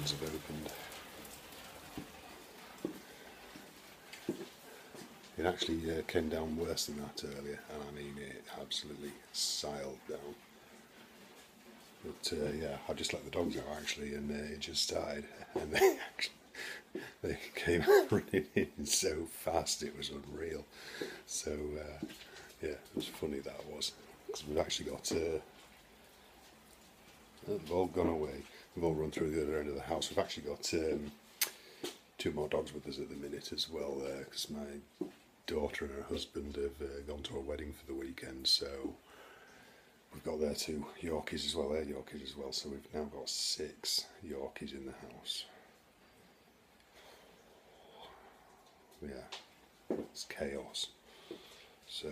dogs have opened. It actually came down worse than that earlier, and I mean it absolutely sailed down. But yeah, I just let the dogs out actually, and it just started, and they came running in so fast it was unreal. So yeah, it was funny that was, because we've actually got they've all gone away. We've all run through the other end of the house. We've actually got 2 more dogs with us at the minute as well, because my daughter and her husband have gone to a wedding for the weekend, so we've got their 2 Yorkies as well, their Yorkies as well, so we've now got 6 Yorkies in the house. Yeah, it's chaos. So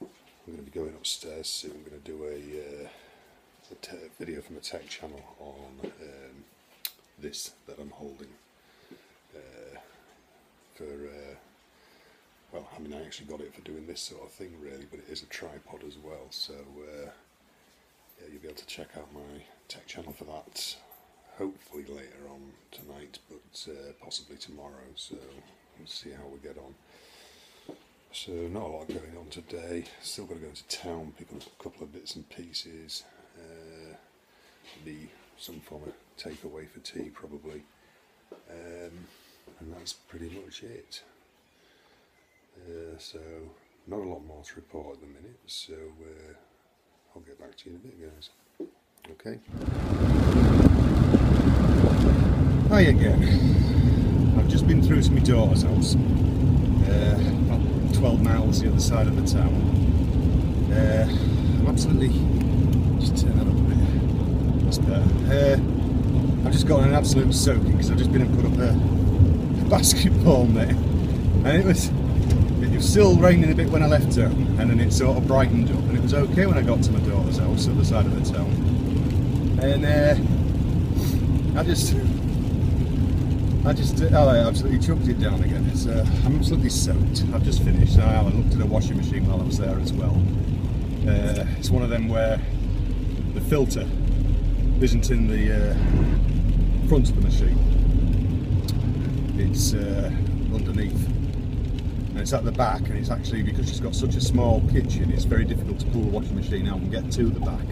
I'm going to be going upstairs soon. I'm going to do a video from the tech channel on this that I'm holding for well, I mean, I actually got it for doing this sort of thing really, but it is a tripod as well, so yeah, you'll be able to check out my tech channel for that hopefully later on tonight, but possibly tomorrow, so we'll see how we get on. So not a lot going on today, still got to go to town, pick up a couple of bits and pieces, be some form of takeaway for tea probably, and that's pretty much it. So not a lot more to report at the minute, so I'll get back to you in a bit, guys. Okay. Hi again. I've just been through to my daughter's house, about 12 miles the other side of the town. I'm absolutely, just turn that up a bit, that's better. I've just got an absolute soaking because I've just been and put up a basketball net, and it was still raining a bit when I left home, and then it sort of brightened up, and it was okay when I got to my daughter's house at the side of the town. And I absolutely chucked it down again. I'm absolutely soaked. I've just finished. I looked at a washing machine while I was there as well. It's one of them where the filter isn't in the front of the machine. It's underneath. And it's at the back, and it's actually, because she's got such a small kitchen, it's very difficult to pull the washing machine out and get to the back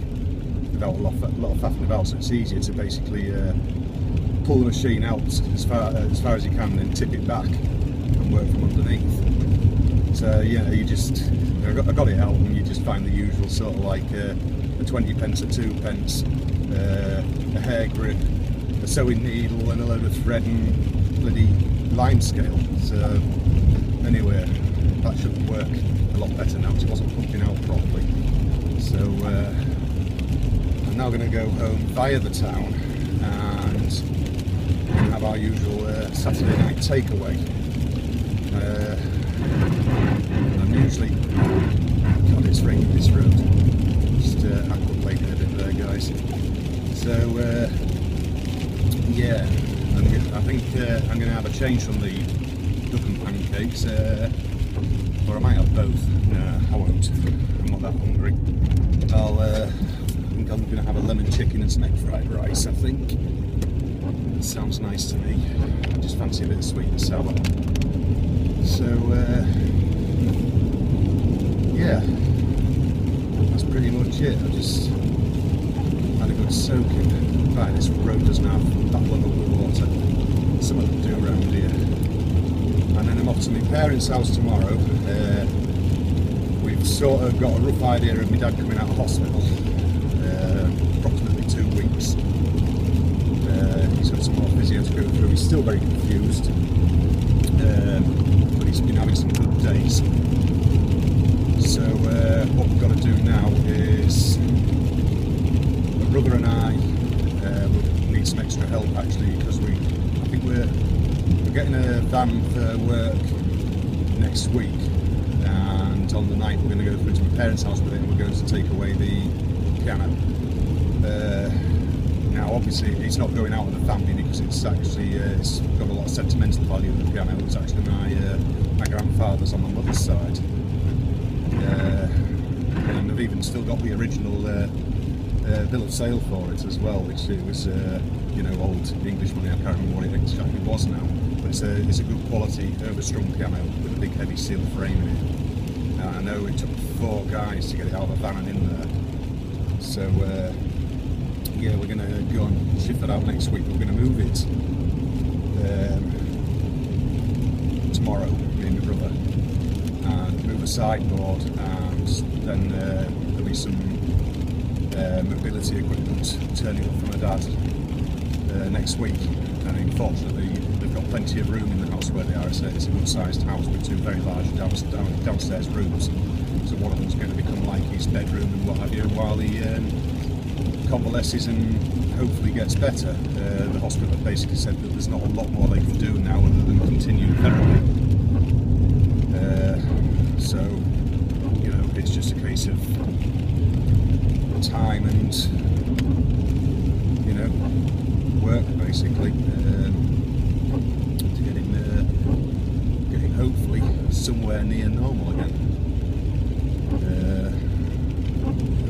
without a lot of faffing about, so it's easier to basically pull the machine out as far as you can and then tip it back and work from underneath. So yeah, I got it out, and you just find the usual sort of like a 20 pence, a 2 pence, a hair grip, a sewing needle, and a load of thread and bloody line scale. So anyway, that should work a lot better now because it wasn't pumping out properly. So I'm now going to go home via the town and have our usual Saturday night takeaway. I'm usually, God, it's raining this road. Just aquaplaning a bit there, guys. So yeah, I think I'm going to have a change from the duck and pancakes, or I might have both. No, I won't. I'm not that hungry. I think I'm going to have a lemon chicken and some egg fried rice, I think. That sounds nice to me. I just fancy a bit of sweet and sour. So, yeah, that's pretty much it. I just had a good soaking. Right, this road doesn't have that level of water. Some of them do around here. And then I'm off to my parents' house tomorrow. We've sort of got a rough idea of my dad coming out of hospital. Approximately 2 weeks. He's got some more physio to go through. He's still very confused, but he's been having some good days. So what we've got to do now is, my brother and I would need some extra help actually, because I think we're getting a van for work next week, and on the night we're going to go through to my parents' house with it, and we're going to take away the piano. Now obviously it's not going out of the family because it's actually it's got a lot of sentimental value of the piano. It's actually my grandfather's on my mother's side, and I've even still got the original bill of sale for it as well, which it was you know, old English money. I can't remember what it exactly was now, but it's a good quality overstrung piano with a big heavy steel frame in it. Now, I know it took 4 guys to get it out of the van and in there. So yeah, we're going to go and shift that out next week. We're going to move it tomorrow, me and my brother, and move a sideboard, and then there'll be some mobility equipment turning up from my dad next week. And unfortunately, they've got plenty of room in the house where they are. It's a good sized house with 2 very large downstairs rooms. So one of them's going to become like his bedroom and what have you, while he convalesces and hopefully gets better. The hospital have basically said that there's not a lot more they can do now other than continue therapy. So, you know, it's just a case of time and, you know, work basically to get him hopefully somewhere near normal again.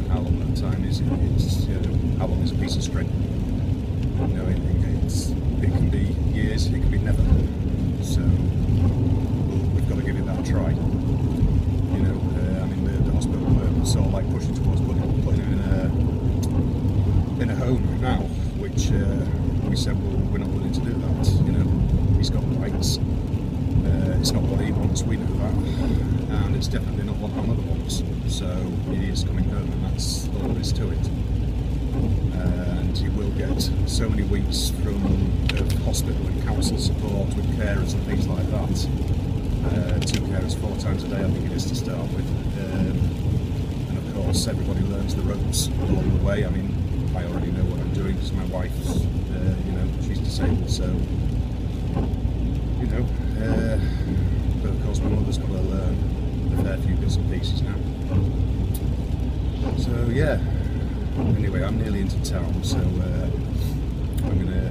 How long that time is? It's, you know, how long is a piece of string? You know, it can be years, it can be never. So we've got to give it that try. You know, I mean, the hospital were sort of like pushing towards putting him in a home now, which we said, well, we're not willing to do that. You know, he's got rights. It's not what he wants, we know that, and it's definitely not what our mother wants. So he is coming home, and that's all there is to it. And he will get so many weeks from hospital and council support with carers and things like that. 2 carers 4 times a day, I think it is, to start with. And of course, everybody learns the ropes along the way. I mean, I already know what I'm doing because my wife's, you know, she's disabled, so, you know. But of course, my mother's got to learn a fair few bits and pieces now. So yeah. Anyway, I'm nearly into town, so I'm going to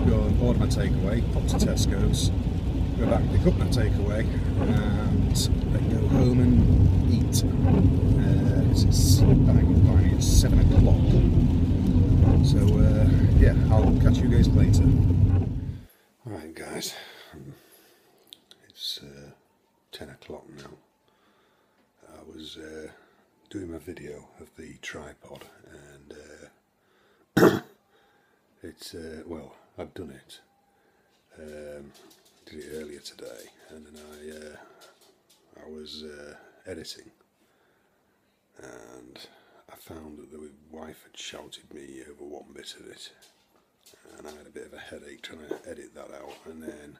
go and order my takeaway, pop to Tesco's, go back and pick up my takeaway, and then go home and eat. It's 7 o'clock. So yeah, I'll catch you guys later. Alright guys, it's 10 o'clock now. I was doing my video of the tripod, and it's well, I've done it. Did it earlier today, and then I was editing, and I found that the wife had shouted me over one bit of it, and I had a bit of a headache trying to edit that out. And then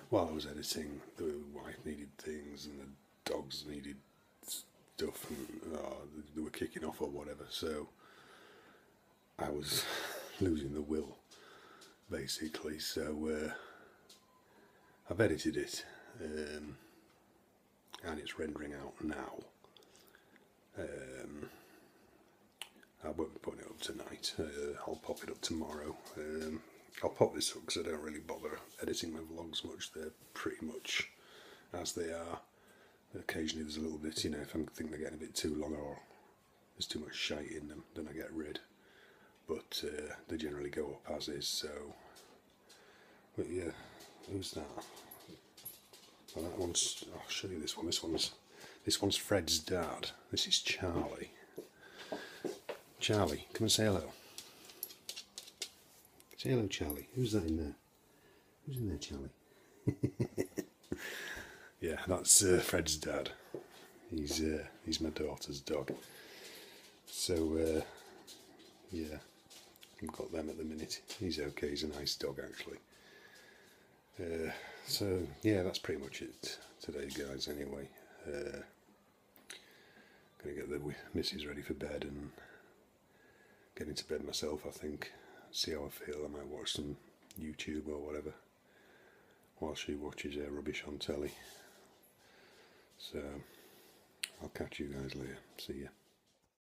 while I was editing, the wife needed things, and the dogs needed stuff, and they were kicking off or whatever, so I was losing the will basically. So I've edited it, and it's rendering out now. I won't be putting it up tonight. I'll pop it up tomorrow. I'll pop this up because I don't really bother editing my vlogs much. They're pretty much as they are. Occasionally there's a little bit, you know, if I think they're getting a bit too long or there's too much shite in them, then I get rid. But they generally go up as is, so. But yeah, who's that? Well, that one's, I'll show you this one. This one's Fred's dad. This is Charlie. Charlie, come and say hello. Say hello, Charlie. Who's that in there? Who's in there, Charlie? Yeah, that's Fred's dad. He's my daughter's dog. So yeah, I've got them at the minute. He's okay. He's a nice dog actually. So yeah, that's pretty much it today, guys. Anyway, gonna get the missus ready for bed and get into bed myself. I think. See how I feel. I might watch some YouTube or whatever while she watches rubbish on telly. So I'll catch you guys later. See ya.